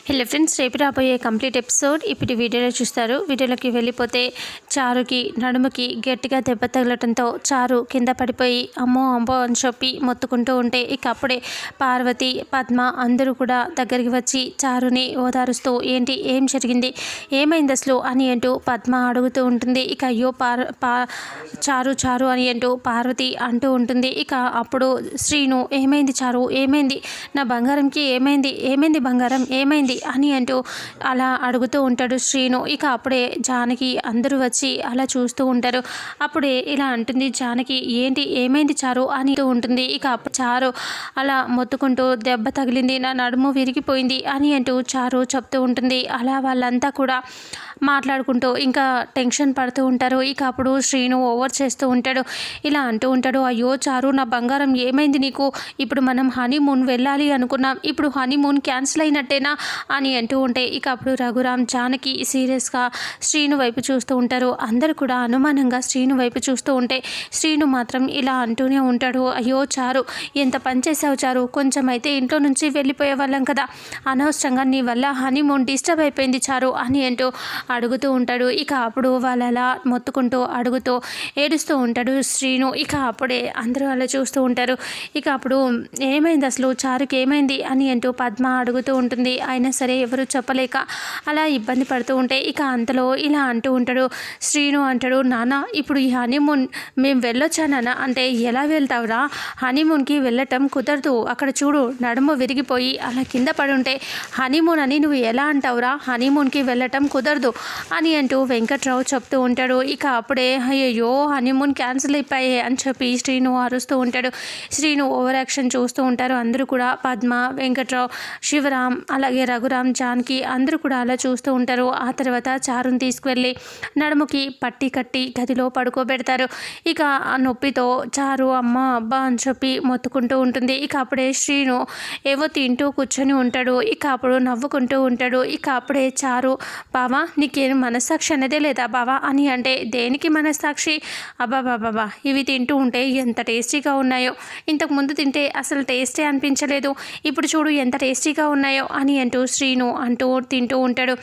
Hello friends, రేపు రాబోయే complete episode ఇప్పుడు వీడియోలో చూస్తారు. వీడియోలోకి వెళ్ళిపోతే చారుకి నడుముకి గట్టిగా దెబ్బ తగలటంతో చారు కింద పడిపోయి అమ్మో అమ్మో అని చెప్పి మొత్తుకుంటూ ఉంటే ఇక అప్పుడే పార్వతి, పద్మ అందరూ కూడా దగ్గరికి వచ్చి చారుని ఓదారుస్తూ ఏంటి ఏం జరిగింది, ఏమైంది అసలు అని అంటూ పద్మ అడుగుతూ ఉంటుంది. ఇక అయ్యో చారు చారు అని అంటూ పార్వతి అంటూ ఉంటుంది. ఇక అప్పుడు శ్రీను ఏమైంది చారు, ఏమైంది, నా బంగారంకి ఏమైంది, ఏమైంది బంగారం, ఏమైంది అని అంటూ అలా అడుగుతూ ఉంటాడు శ్రీను. ఇక అప్పుడే జానకి అందరూ వచ్చి అలా చూస్తూ ఉంటారు. అప్పుడే ఇలా అంటుంది జానకి, ఏంటి ఏమైంది చారు అని ఉంటుంది. ఇక అప్పుడు చారు అలా మొత్తుకుంటూ దెబ్బ తగిలింది, నా నడుము విరిగిపోయింది అని అంటూ చారు చెప్తూ ఉంటుంది. అలా వాళ్ళంతా కూడా మాట్లాడుకుంటూ ఇంకా టెన్షన్ పడుతూ ఉంటారు. ఇక అప్పుడు శ్రీను ఓవర్ చేస్తూ ఉంటాడు. ఇలా అంటూ ఉంటాడు, అయ్యో చారు నా బంగారం ఏమైంది నీకు, ఇప్పుడు మనం హనీమూన్ వెళ్ళాలి అనుకున్నాం, ఇప్పుడు హనీమూన్ క్యాన్సిల్ అయినట్టేనా అని అంటూ ఉంటే ఇక అప్పుడు రఘురామ్, జానకి సీరియస్గా శ్రీను వైపు చూస్తూ ఉంటారు. అందరూ కూడా అనుమానంగా శ్రీను వైపు చూస్తూ ఉంటే శ్రీను మాత్రం ఇలా అంటూనే ఉంటాడు, అయ్యో చారు ఎంత పని చేసావు చారు, కొంచెం అయితే ఇంట్లో నుంచి వెళ్ళిపోయే వాళ్ళం కదా, అనవసరంగా నీ వల్ల హనీమూన్ డిస్టర్బ్ అయిపోయింది చారు అని అంటూ అడుగుతూ ఉంటాడు. ఇక అప్పుడు వాళ్ళు అలా మొత్తుకుంటూ అడుగుతూ ఏడుస్తూ ఉంటాడు శ్రీను. ఇక అప్పుడే అందరూ అలా చూస్తూ ఉంటారు. ఇక అప్పుడు ఏమైంది అసలు చారుకి ఏమైంది అని అంటూ పద్మ అడుగుతూ ఉంటుంది. అయినా సరే ఎవరు చెప్పలేక అలా ఇబ్బంది పడుతూ ఉంటే ఇక అంతలో ఇలా అంటూ ఉంటాడు శ్రీను. అంటాడు, నాన్న ఇప్పుడు ఈ హనీమూన్ మేము వెళ్ళొచ్చా నాన్న అంటే, ఎలా వెళ్తావురా, హనీమూన్కి వెళ్ళటం కుదరదు, అక్కడ చూడు నడుము విరిగిపోయి అలా కింద పడి ఉంటే హనీమూన్ అని నువ్వు ఎలా అంటావురా, హనీమూన్కి వెళ్ళటం కుదరదు అని అంటూ వెంకట్రావు చెప్తూ ఉంటాడు. ఇక అప్పుడే అయ్యో హనీమూన్ క్యాన్సిల్ అయిపోయాయి అని చెప్పి శ్రీను అరుస్తూ ఉంటాడు. శ్రీను ఓవర్ యాక్షన్ చూస్తూ ఉంటారు అందరూ కూడా. పద్మ, వెంకట్రావు, శివరాం, అలాగే రఘురామ్, జానకి అందరూ కూడా అలా చూస్తూ ఉంటారు. ఆ తర్వాత చారుని తీసుకువెళ్ళి నడుముకి పట్టి కట్టి గదిలో పడుకోబెడతారు. ఇక ఆ నొప్పితో చారు అమ్మ అబ్బా అని చెప్పి మొత్తుకుంటూ ఉంటుంది. ఇక అప్పుడే శ్రీను ఏవో తింటూ కూర్చొని ఉంటాడు. ఇక అప్పుడు నవ్వుకుంటూ ఉంటాడు. ఇక అప్పుడే చారు, బావా నీకేం మనస్సాక్షి అనేదే లేదా బావా అని అంటే, దేనికి మనస్సాక్షి, అబ్బా బాబా ఇవి తింటూ ఉంటే ఎంత టేస్టీగా ఉన్నాయో, ఇంతకుముందు తింటే అసలు టేస్టే అనిపించలేదు, ఇప్పుడు చూడు ఎంత టేస్టీగా ఉన్నాయో అని అంటూ శ్రీను అంటూ తింటూ ఉంటాడు.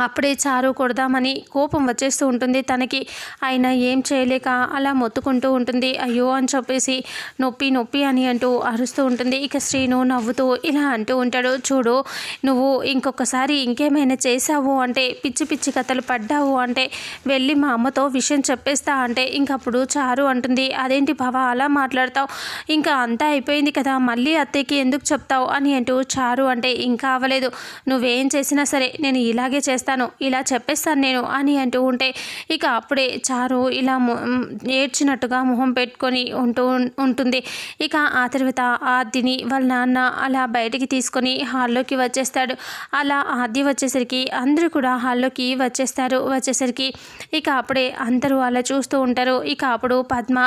అప్పుడే చారు కొడదామని కోపం వచ్చేస్తూ ఉంటుంది తనకి. అయినా ఏం చేయలేక అలా మొత్తుకుంటూ ఉంటుంది. అయ్యో అని చెప్పేసి నొప్పి నొప్పి అని అంటూ అరుస్తూ ఉంటుంది. ఇక శ్రీను నవ్వుతూ ఇలా అంటూ ఉంటాడు, చూడు నువ్వు ఇంకొకసారి ఇంకేమైనా చేసావు అంటే, పిచ్చి పిచ్చి కథలు పడ్డావు అంటే వెళ్ళి మా అమ్మతో విషయం చెప్పేస్తా అంటే, ఇంకప్పుడు చారు అంటుంది, అదేంటి బావా అలా మాట్లాడతావు, ఇంకా అంతా అయిపోయింది కదా మళ్ళీ అత్తయ్యకి ఎందుకు చెప్తావు అని అంటూ చారు అంటే, ఇంకా అవ్వలేదు, నువ్వేం చేసినా సరే నేను ఇలాగే చేస్తాను, ఇలా చెప్పేస్తాను నేను అని అంటూ ఉంటే ఇక అప్పుడే చారు ఇలా ఏడ్చినట్టుగా మొహం పెట్టుకొని ఉంటుంది. ఇక ఆ తర్వాత ఆద్యని వాళ్ళ నాన్న అలా బయటికి తీసుకొని హాల్లోకి వచ్చేస్తాడు. అలా ఆద్య వచ్చేసరికి అందరూ కూడా హాల్లోకి వచ్చేసరికి ఇక అప్పుడే అందరూ అలా చూస్తూ ఉంటారు. ఇక అప్పుడు పద్మ,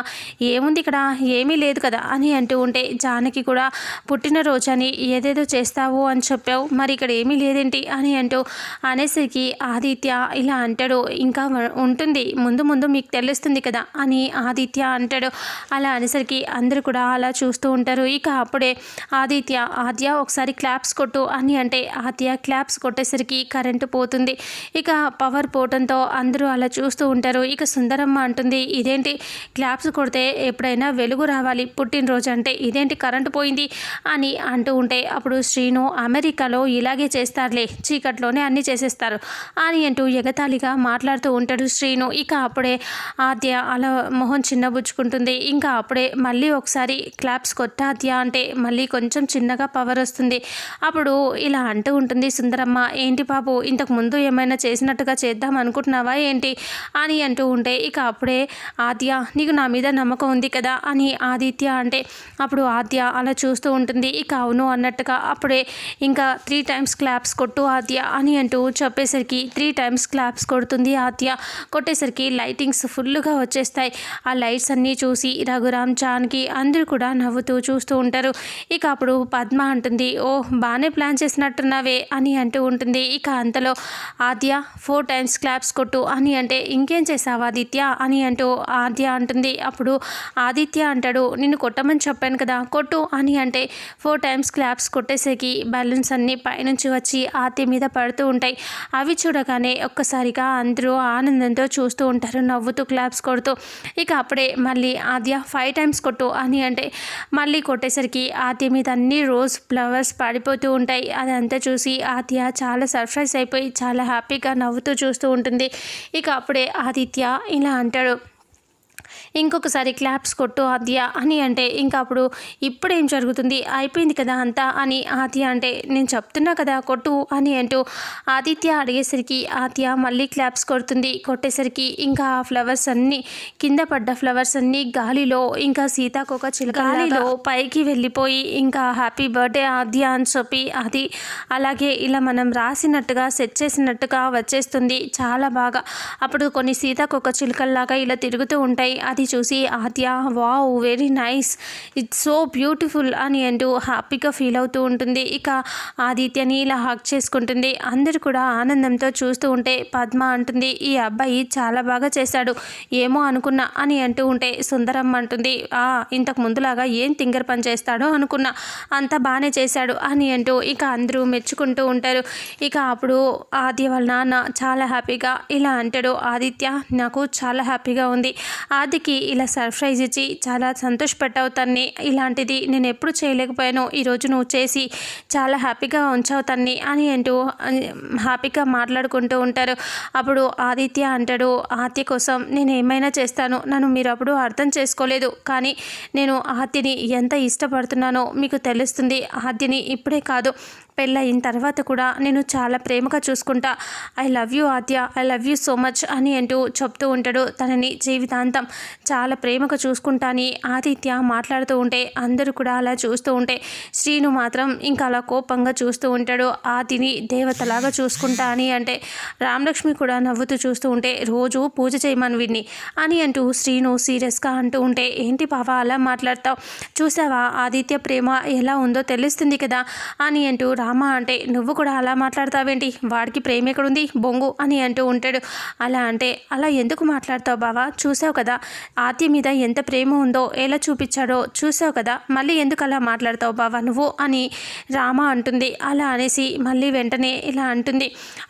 ఏముంది ఇక్కడ ఏమీ లేదు కదా అని అంటూ ఉంటే, జానకి కూడా పుట్టినరోజు అని ఏదేదో చేస్తావు అని చెప్పావు, మరి ఇక్కడ ఏమీ లేదేంటి అని అంటూ అనేసరికి ఆదిత్య ఇలా అంటాడు, ఇంకా ఉంటుంది ముందు ముందు మీకు తెలుస్తుంది కదా అని ఆదిత్య అంటాడు. అలా అనేసరికి అందరూ కూడా అలా చూస్తూ ఉంటారు. ఇక అప్పుడే ఆద్య ఒకసారి క్లాప్స్ కొట్టు అని అంటే ఆద్య క్లాప్స్ కొట్టేసరికి కరెంటు పోతుంది. ఇక పవర్ పోవడంతో అందరూ అలా చూస్తూ ఉంటారు. ఇక సుందరమ్మ అంటుంది, ఇదేంటి క్లాప్స్ కొడితే ఎప్పుడైనా వెలుగు రావాలి, పుట్టినరోజు అంటే ఇదేంటి కరెంటు పోయింది అని అంటూ ఉంటే అప్పుడు శ్రీను, అమెరికాలో ఇలాగే చేస్తారులే, చీకట్లోనే అన్నీ చేసేస్తారు అని అంటూ ఎగతాళిగా మాట్లాడుతూ ఉంటాడు శ్రీను. ఇక అప్పుడే ఆద్య అలా మొహం చిన్నబుచ్చుకుంటుంది. ఇంకా అప్పుడే మళ్ళీ ఒకసారి క్లాప్స్ కొట్టాద్య అంటే మళ్ళీ కొంచెం చిన్నగా పవర్ వస్తుంది. అప్పుడు ఇలా అంటూ ఉంటుంది సుందరమ్మ, ఏంటి బాబు ఇంతకు ముందు ఏమైనా చేసినట్టుగా చేద్దాం అనుకుంటున్నావా ఏంటి అని అంటూ ఉంటే ఇక అప్పుడే ఆద్య, నీకు నా మీద నమ్మకం ఉంది కదా అని ఆదిత్య అంటే అప్పుడు ఆద్య అలా చూస్తూ ఉంటుంది. ఇక అవును అన్నట్టుగా అప్పుడే ఇంకా 3 times క్లాప్స్ కొట్టు ఆద్య అని అంటూ చెప్పేసరికి 3 టైమ్స్ క్లాప్స్ కొడుతుంది ఆద్య. కొట్టేసరికి లైటింగ్స్ ఫుల్గా వచ్చేస్తాయి. ఆ లైట్స్ అన్నీ చూసి రఘురామ్, జానకి అందరూ కూడా నవ్వుతూ చూస్తూ ఉంటారు. ఇక అప్పుడు పద్మ అంటుంది, ఓ బాగానే ప్లాన్ చేసినట్టున్నావే అని అంటూ ఉంటుంది. ఇక అంతలో ఆద్య 4 టైమ్స్ క్లాప్స్ కొట్టు అని అంటే, ఇంకేం చేసావు ఆదిత్య అని అంటూ ఆద్య అంటుంది. అప్పుడు ఆదిత్య అంటాడు, నిన్ను కొట్టమని చెప్పాను కదా కొట్టు అని అంటే 4 టైమ్స్ క్లాప్స్ కొట్టేసరికి బలూన్స్ అన్నీ పైనుంచి వచ్చి ఆద్య మీద పడుతూ ఉంటాయి. అవి చూడగానే ఒక్కసారిగా అందరూ ఆనందంతో చూస్తూ ఉంటారు, నవ్వుతూ క్లాప్స్ కొడుతూ. ఇక అప్పుడే మళ్ళీ ఆద్య 5 టైమ్స్ కొట్టు అని అంటే మళ్ళీ కొట్టేసరికి ఆద్య మీద అన్ని రోజ్ ఫ్లవర్స్ పడిపోతూ ఉంటాయి. అదంతా చూసి ఆద్య చాలా సర్ప్రైజ్ అయిపోయి చాలా హ్యాపీగా నవ్వుతూ చూస్తూ ఉంటుంది. ఇక అప్పుడే ఆదిత్య ఇలా అంటాడు, ఇంకొకసారి క్లాప్స్ కొట్టు ఆద్య అని అంటే, ఇంకా అప్పుడు ఇప్పుడేం జరుగుతుంది అయిపోయింది కదా అంతా అని ఆద్య అంటే, నేను చెప్తున్నా కదా కొట్టు అని అంటూ ఆదిత్య అడిగేసరికి ఆద్య మళ్ళీ క్లాప్స్ కొడుతుంది. కొట్టేసరికి ఇంకా ఆ ఫ్లవర్స్ అన్నీ కింద పడ్డ ఫ్లవర్స్ అన్నీ గాలిలో ఇంకా సీతాకోక చిలుక గాలిలో పైకి వెళ్ళిపోయి ఇంకా హ్యాపీ బర్త్డే ఆద్య అని చెప్పి అది అలాగే ఇలా మనం రాసినట్టుగా సెట్ చేసినట్టుగా వచ్చేస్తుంది చాలా బాగా. అప్పుడు కొన్ని సీతాకోక చిలుకల్లాగా ఇలా తిరుగుతూ ఉంటాయి. అది చూసి Aadya wow very nice, it's so beautiful అని అంటూ హ్యాపీగా ఫీల్ అవుతూ ఉంటుంది. ఇక ఆదిత్యని ఇలా హక్ చేసుకుంటుంది. అందరూ కూడా ఆనందంతో చూస్తూ ఉంటే పద్మ అంటుంది, ఈ అబ్బాయి చాలా బాగా చేశాడు ఏమో అనుకున్నా అని అంటూ ఉంటే సుందరమ్మ అంటుంది, ఇంతకు ముందులాగా ఏం తింగర్ పని చేస్తాడో అనుకున్నా, అంతా బాగానే చేశాడు అని అంటూ ఇక అందరూ మెచ్చుకుంటూ ఉంటారు. ఇక అప్పుడు ఆద్య వాళ్ళ నాన్న చాలా హ్యాపీగా ఇలా అంటాడు, ఆదిత్య నాకు చాలా హ్యాపీగా ఉంది, ఆదికి ఇలా సర్ప్రైజ్ ఇచ్చి చాలా సంతోషపెట్టావు తన్ని, ఇలాంటిది నేను ఎప్పుడు చేయలేకపోయాను, ఈరోజు నువ్వు చేసి చాలా హ్యాపీగా ఉంచావు తన్ని అని అంటూ హ్యాపీగా మాట్లాడుకుంటూ ఉంటారు. అప్పుడు ఆదిత్య అంటాడు, ఆద్య కోసం నేను ఏమైనా చేస్తాను, నన్ను మీరు అప్పుడు అర్థం చేసుకోలేదు, కానీ నేను ఆద్యని ఎంత ఇష్టపడుతున్నానో మీకు తెలుస్తుంది, ఆద్యని ఇప్పుడే కాదు పెళ్ళయిన తర్వాత కూడా నేను చాలా ప్రేమగా చూసుకుంటా, I love you Aadya, I love you so much అని అంటూ చెప్తూ ఉంటాడు. తనని జీవితాంతం చాలా ప్రేమగా చూసుకుంటాని ఆదిత్య మాట్లాడుతూ ఉంటే అందరూ కూడా అలా చూస్తూ ఉంటే శ్రీను మాత్రం ఇంకా అలా కోపంగా చూస్తూ ఉంటాడు. ఆదిని దేవతలాగా చూసుకుంటా అని అంటే రామలక్ష్మి కూడా నవ్వుతూ చూస్తూ ఉంటే రోజు పూజ చేయమని విన్ని అని అంటూ శ్రీను సీరియస్గా అంటూ ఉంటే, ఏంటి బావా అలా మాట్లాడతావు, చూసావా ఆదిత్య ప్రేమ ఎలా ఉందో తెలుస్తుంది కదా అని అంటూ రామ అంటే, నువ్వు కూడా అలా మాట్లాడతావేంటి, వాడికి ప్రేమ ఎక్కడుంది బొంగు అని అంటూ ఉంటాడు. అలా అంటే, అలా ఎందుకు మాట్లాడతావు బావా, చూసావు కదా ఆద్య మీద ఎంత ప్రేమ ఉందో ఎలా చూపించాడో చూసావు కదా, మళ్ళీ ఎందుకు అలా మాట్లాడతావు బావా నువ్వు అని రామ అంటుంది. అలా అనేసి మళ్ళీ వెంటనే ఇలా అంటుంది,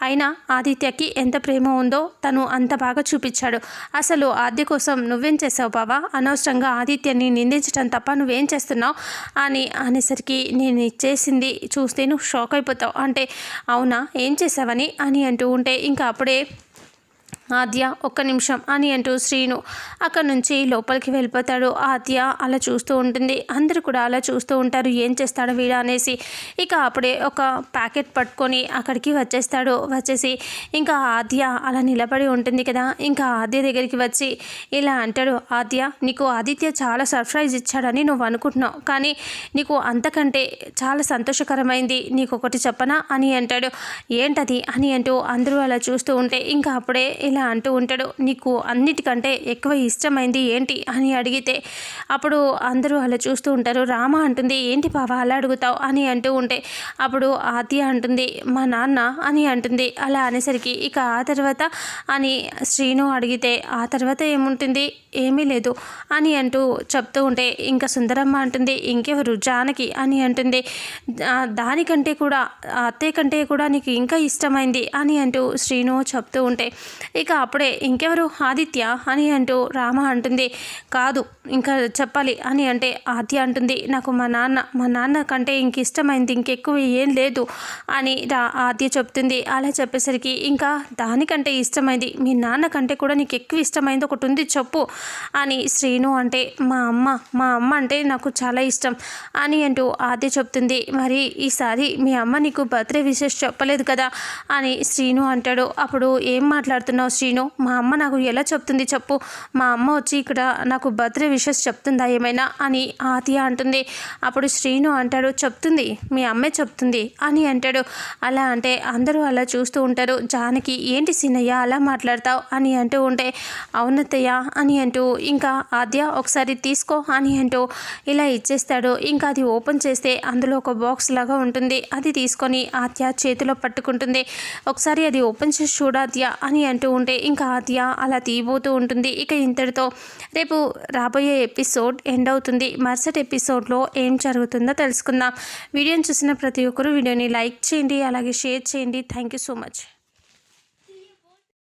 అయినా ఆదిత్యకి ఎంత ప్రేమ ఉందో తను అంత బాగా చూపించాడు, అసలు ఆద్య కోసం నువ్వేం చేసావు బావా, అనవసరంగా ఆదిత్యని నిందించడం తప్ప నువ్వేం చేస్తున్నావు అని అనేసరికి, నేను ఇచ్చేసింది చూస్తే నువ్వు షాక్ అయిపోతావు అంటే, అవునా ఏం చేసావని అని అంటూ ఉంటే ఇంకా అప్పుడే ఆద్య ఒక్క నిమిషం అని అంటూ శ్రీను అక్కడి నుంచి లోపలికి వెళ్ళిపోతాడు. ఆద్య అలా చూస్తూ ఉంటుంది. అందరూ కూడా అలా చూస్తూ ఉంటారు, ఏం చేస్తాడో వీడా అనేసి. ఇక అప్పుడే ఒక ప్యాకెట్ పట్టుకొని అక్కడికి వచ్చేస్తాడు. వచ్చేసి ఇంకా ఆద్య అలా నిలబడి ఉంటుంది కదా, ఇంకా ఆద్య దగ్గరికి వచ్చి ఇలా అంటాడు, ఆద్య నీకు ఆదిత్య చాలా సర్ప్రైజ్ ఇచ్చాడని నువ్వు అనుకుంటున్నావు, కానీ నీకు అంతకంటే చాలా సంతోషకరమైంది నీకు ఒకటి చెప్పనా అని అంటాడు. ఏంటది అని అంటూ అందరూ అలా చూస్తూ ఉంటే ఇంకా అప్పుడే ఇలా అంటూ ఉంటాడు, నీకు అన్నిటికంటే ఎక్కువ ఇష్టమైంది ఏంటి అని అడిగితే అప్పుడు అందరూ అలా చూస్తూ ఉంటారు. రామ అంటుంది, ఏంటి బావా అలా అడుగుతావు అని అంటూ ఉంటే అప్పుడు ఆద్య అంటుంది, మా నాన్న అని అంటుంది. అలా అనేసరికి ఇక ఆ తర్వాత అని శ్రీను అడిగితే ఆ తర్వాత ఏముంటుంది, ఏమీ లేదు అని అంటూ చెప్తూ ఉంటే ఇంకా సుందరమ్మ అంటుంది, ఇంకెవరు జానకి అని అంటుంది. దానికంటే కూడా అత్తయ్య కంటే కూడా నీకు ఇంకా ఇష్టమైంది అని అంటూ శ్రీను చెప్తూ ఉంటే ఇక అప్పుడే ఇంకెవరు ఆదిత్య అని అంటూ రామ అంటుంది. కాదు ఇంకా చెప్పాలి అని అంటే ఆద్య అంటుంది, నాకు మా నాన్న కంటే ఇంక ఇష్టమైంది ఇంకెక్కువ ఏం లేదు అని ఆద్య చెప్తుంది. అలా చెప్పేసరికి ఇంకా దానికంటే ఇష్టమైంది మీ నాన్న కంటే కూడా నీకు ఎక్కువ ఇష్టమైంది ఒకటి ఉంది చెప్పు అని శ్రీను అంటే మా అమ్మ అంటే నాకు చాలా ఇష్టం అని అంటూ ఆద్య చెప్తుంది. మరి ఈసారి మీ అమ్మ నీకు బర్త్డే విషెస్ చెప్పలేదు కదా అని శ్రీను అంటాడు. అప్పుడు ఏం మాట్లాడుతున్నావు శ్రీను, మా అమ్మ నాకు ఎలా చెప్తుంది చెప్పు, మా అమ్మ వచ్చి ఇక్కడ నాకు బర్త్డే విషెస్ చెప్తుందా ఏమైనా అని ఆద్య అంటుంది. అప్పుడు శ్రీను అంటాడు, చెప్తుంది, మీ అమ్మే చెప్తుంది అని అంటాడు. అలా అంటే అందరూ అలా చూస్తూ ఉంటారు. జానకి, ఏంటి సీనయ్య అలా మాట్లాడతావు అని అంటూ ఉంటే, అవునత్తయ్య అని అంటూ ఇంకా ఆద్య ఒకసారి తీసుకో అని అంటూ ఇలా ఇచ్చేస్తాడు. ఇంకా అది ఓపెన్ చేస్తే అందులో ఒక బాక్స్ లాగా ఉంటుంది. అది తీసుకొని ఆద్య చేతిలో పట్టుకుంటుంది. ఒకసారి అది ఓపెన్ చేసి చూడాద్య అని అంటూ ఉంటే ఇంకా ఆద్య అలా తీయబోతూ ఉంటుంది. ఇక ఇంతటితో రేపు రాబోయే ఎపిసోడ్ ఎండ్ అవుతుంది. మరుసటి ఎపిసోడ్లో ఏం జరుగుతుందో తెలుసుకుందాం. వీడియోని చూసిన ప్రతి ఒక్కరూ వీడియోని లైక్ చేయండి, అలాగే షేర్ చేయండి. Thank you so much.